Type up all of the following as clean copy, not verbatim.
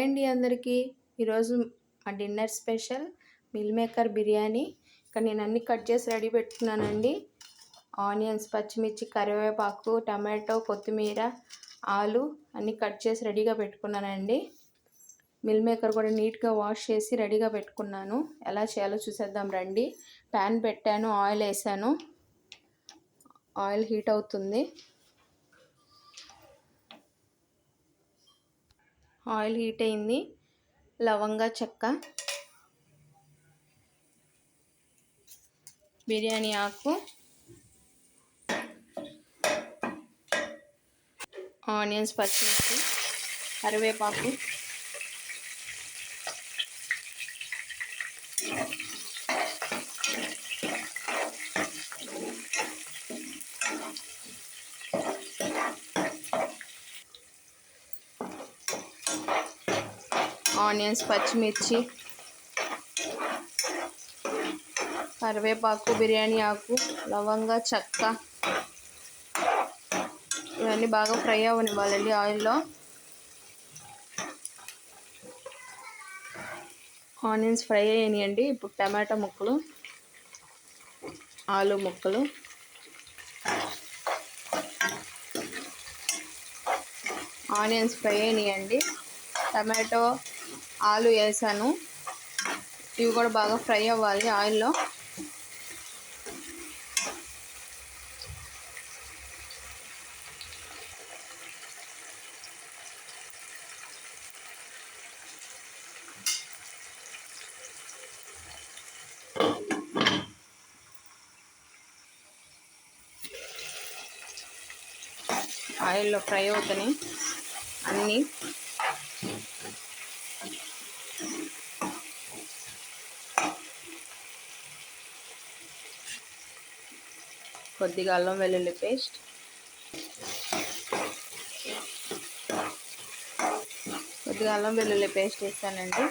Hi అండి అందరికీ. ఈరోజు మా dinner special meal maker biryani. ఇక్కడ నేను అన్నీ కట్ చేసి రెడీ పెట్టుకున్నానండి. ఆనియన్స్, పచ్చిమిర్చి, కరివేపాకు, టమాటో, కొత్తిమీర, ఆలు అన్నీ కట్ చేసి రెడీగా పెట్టుకున్నానండి. మిల్ మేకర్ కూడా నీట్గా వాష్ చేసి రెడీగా పెట్టుకున్నాను. ఎలా చేయాలో చూసేద్దాం రండి. ప్యాన్ పెట్టాను, ఆయిల్ వేసాను. ఆయిల్ హీట్ అవుతుంది. ఆయిల్ హీట్ అయింది. లవంగా, చెక్క, బిర్యానీ ఆకు, ఆనియన్స్, పచ్చిమిర్చి, కరివేపాకు, ఆనియన్స్, పచ్చిమిర్చి, కరివేపాకు, బిర్యానీ ఆకు, లవంగా, చెక్క ఇవన్నీ బాగా ఫ్రై అవ్వనివ్వాలండి ఆయిల్లో. ఆనియన్స్ ఫ్రై అయ్యాయండి. ఇప్పుడు టమాటా ముక్కలు, ఆలు ముక్కలు, ఆనియన్స్ ఫ్రై అయినాయండి. టమాటో, ఆలు వేసాను. ఇవి కూడా బాగా ఫ్రై అవ్వాలి ఆయిల్లో. ఆయిల్లో ఫ్రై అవుతున్నాయి అన్నీ. కొద్దిగా అల్లం వెల్లుల్లి పేస్ట్, కొద్దిగా అల్లం వెల్లుల్లి పేస్ట్ వేస్తానండి.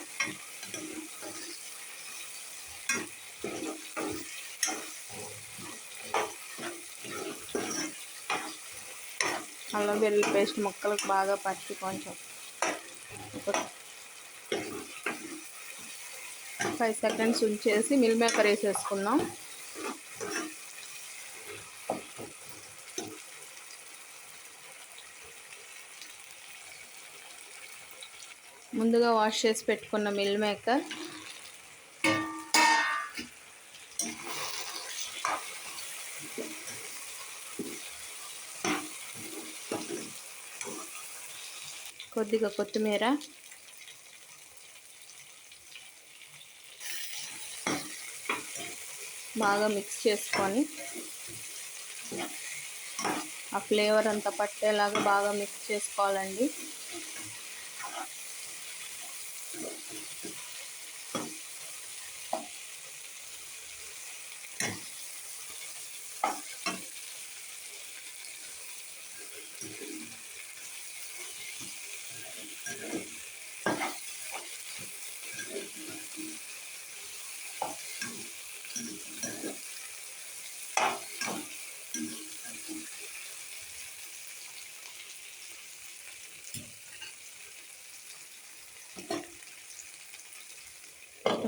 అల్లం వెల్లుల్లి పేస్ట్ ముక్కలకు బాగా పట్టి కొంచెం ఒక 5 సెకండ్స్ ఉంచేసి మిల్ మేకర్ వేసేసుకుందాం. ముందుగా వాష్ చేసి పెట్టుకున్న మిల్ మేకర్, కొద్దిగా కొత్తిమీర, బాగా మిక్స్ చేసుకొని ఆ ఫ్లేవర్ అంతా పట్టేలాగా బాగా మిక్స్ చేసుకోవాలండి.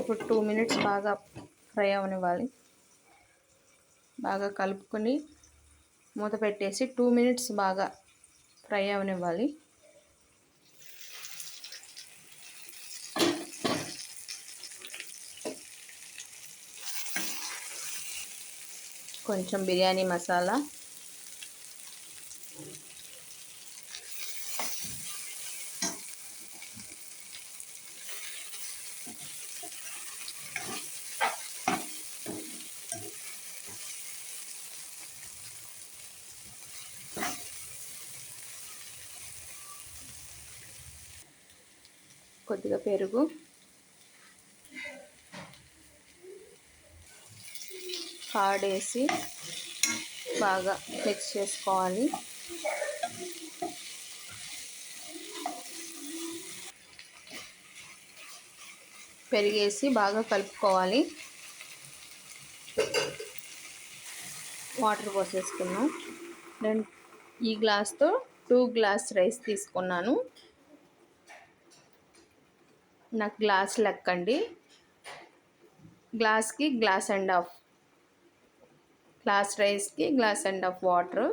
ఇప్పుడు 2 మినిట్స్ బాగా ఫ్రై అవనివ్వాలి. బాగా కలుపుకొని మూత పెట్టేసి 2 మినిట్స్ బాగా ఫ్రై అవనివ్వాలి. కొంచెం బిర్యానీ మసాలా, కొద్దిగా పెరుగు, కర్డ్ వేసి బాగా మిక్స్ చేసుకోవాలి. పెరిగేసి బాగా కలుపుకోవాలి. వాటర్ పోసేసుకున్నాం. నేను ఈ గ్లాస్తో 2 గ్లాస్ రైస్ తీసుకున్నాను. నాకు గ్లాస్ లెక్కండి. గ్లాస్కి గ్లాస్ అండ్ హాఫ్, గ్లాస్ రైస్కి glass and half water.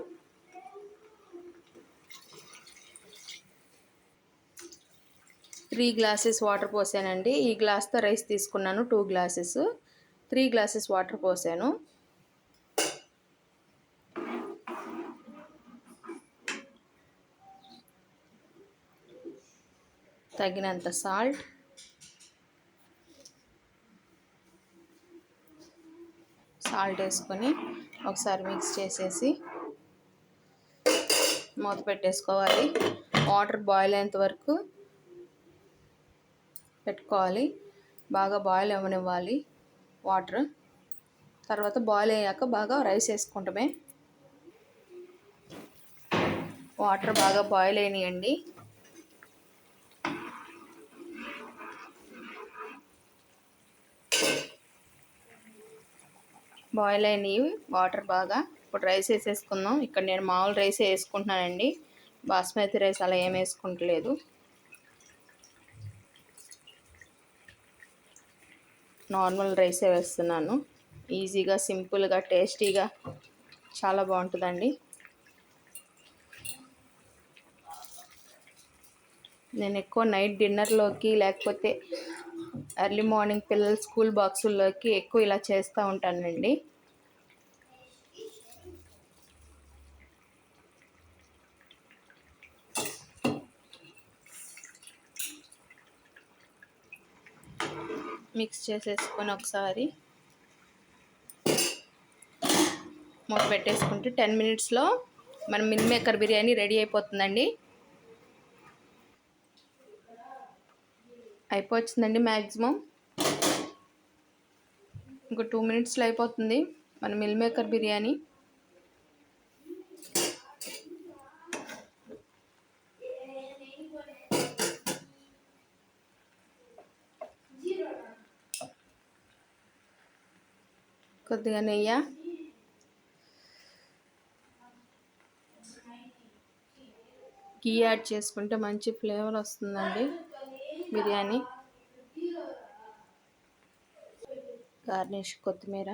3 glasses water పోసానండి. ఈ గ్లాస్తో రైస్ తీసుకున్నాను 2 గ్లాసెస్, 3 గ్లాసెస్ వాటర్ పోసాను. తగినంత సాల్ట్, వేసుకొని ఒకసారి మిక్స్ చేసేసి మూత పెట్టేసుకోవాలి. వాటర్ బాయిల్ అయ్యేంత వరకు పెట్టుకోవాలి. బాగా బాయిల్ అవ్వనివ్వాలి వాటర్. తర్వాత బాయిల్ అయ్యాక బాగా రైస్ వేసుకుంటామే. వాటర్ బాగా బాయిల్ అయినాయండి. బాయిల్ అయినాయి వాటర్ బాగా. ఇప్పుడు రైస్ వేసేసుకుందాం. ఇక్కడ నేను మామూలు రైస్ వేసుకుంటున్నానండి, బాస్మతి రైస్ అలా ఏం వేసుకుంటలేదు. నార్మల్ రైసే వేస్తున్నాను. ఈజీగా, సింపుల్గా, టేస్టీగా చాలా బాగుంటుందండి. నేను ఎక్కువ నైట్ డిన్నర్లోకి లేకపోతే ఎర్లీ మార్నింగ్ పిల్లల స్కూల్ బాక్సుల్లోకి ఎక్కువ ఇలా చేస్తూ ఉంటానండి. మిక్స్ చేసేసుకొని ఒకసారి మూత పెట్టేసుకుంటే 10 మినిట్స్లో మన మిల్ మేకర్ బిర్యానీ రెడీ అయిపోతుందండి. అయిపోతుందండి మ్యాక్సిమం. ఇంకో 2 మినిట్స్లో అయిపోతుంది మన మిల్ మేకర్ బిర్యానీ. కొద్దిగా నెయ్యి, గీ యాడ్ చేసుకుంటే మంచి ఫ్లేవర్ వస్తుందండి బిర్యానీ. గార్నిష్ కొత్తిమీర.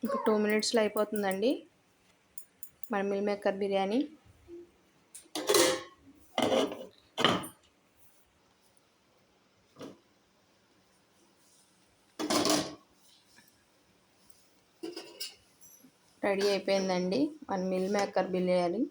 ఇంకా 2 మినిట్స్లో అయిపోతుందండి మన మిల్ మేకర్ బిర్యానీ. రెడీ అయిపోయిందండి మన మిల్ మేకర్ బిర్యానీ.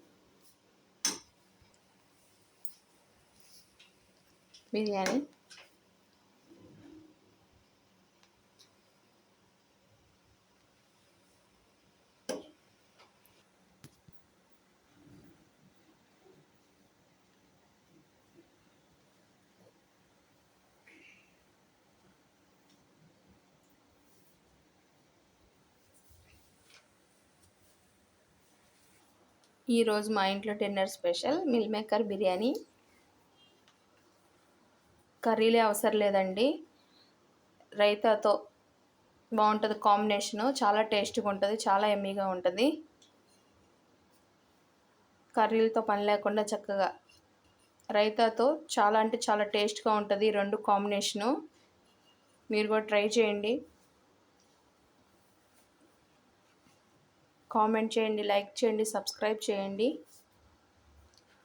ఈరోజు మా ఇంట్లో dinner special meal maker biryani. కర్రీలే అవసరం లేదండి, రైతాతో బాగుంటుంది కాంబినేషను. చాలా టేస్టీగా ఉంటుంది, చాలా ఎమ్మీగా ఉంటుంది. కర్రీలతో పని లేకుండా చక్కగా రైతాతో చాలా అంటే చాలా టేస్ట్గా ఉంటుంది ఈ రెండు కాంబినేషను. మీరు కూడా ట్రై చేయండి. కామెంట్ చేయండి, లైక్ చేయండి, సబ్స్క్రైబ్ చేయండి.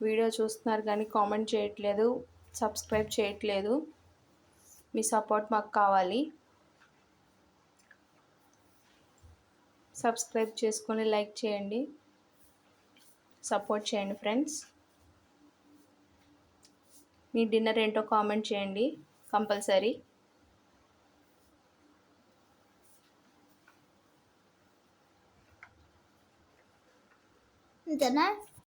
వీడియో చూస్తున్నారు కానీ కామెంట్ చేయట్లేదు, సబ్స్క్రైబ్ చేయట్లేదు. మీ సపోర్ట్ మాకు కావాలి. సబ్స్క్రైబ్ చేసుకొని లైక్ చేయండి, సపోర్ట్ చేయండి ఫ్రెండ్స్. మీ డిన్నర్ ఏంటో కామెంట్ చేయండి కంపల్సరీ. ఇంతేనా?